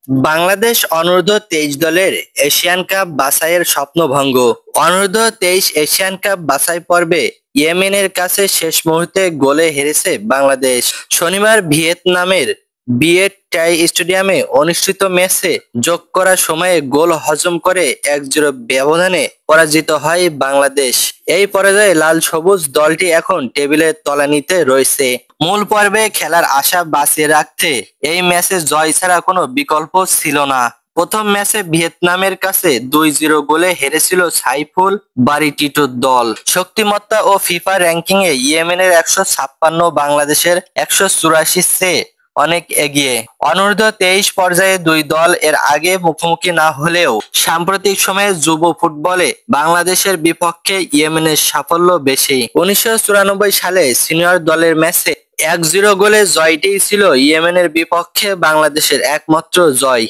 বাংলাদেশ অনূর্ধ্ব-23 দলের Asian cup বাছাইয়ের স্বপ্নভঙ্গ। অনূর্ধ্ব-23 Asian cup বাছাই পর্বে ইয়েমেনের কাছে শেষ মুহূর্তে গোলে হেরেছে বাংলাদেশ। শনিবার ভিয়েতনামের ভিয়েট টাই স্টেডিয়ামে অনুষ্ঠিত ম্যাচে যোগ করা সময়ে গোল হজম করে 1-0 ব্যবধানে পরাজিত হয় বাংলাদেশ। এই পরাজয়ে লাল সবুজ দলটি এখন টেবিলের তলানিতে রয়েছে। মূল পর্বে খেলার আশা বাঁচিয়ে রাখতে এই ম্যাচে জয় ছাড়া কোনো বিকল্প ছিল না। প্রথম ম্যাচে ভিয়েতনামের কাছে 2-0 গোলে হেরেছিল সাইফুল বারী টিটুর দল। শক্তিমত্তা ও ফিফা র্যাঙ্কিং এ ইয়েমেনের 156, বাংলাদেশের 184 চেয়ে অনেক এগিয়ে। অনূর্ধ্ব-23 পর্যায়ে দুই দল এর আগে মুখোমুখি না হলেও সাম্প্রতিক সময়ে যুব ফুটবলে বাংলাদেশের বিপক্ষে ইয়েমেনের সাফল্য বেশি। 1994 সালে সিনিয়র দলের ম্যাচে 1-0 গোলে জয়টিই ছিল ইয়েমেনের বিপক্ষে বাংলাদেশের একমাত্র জয়।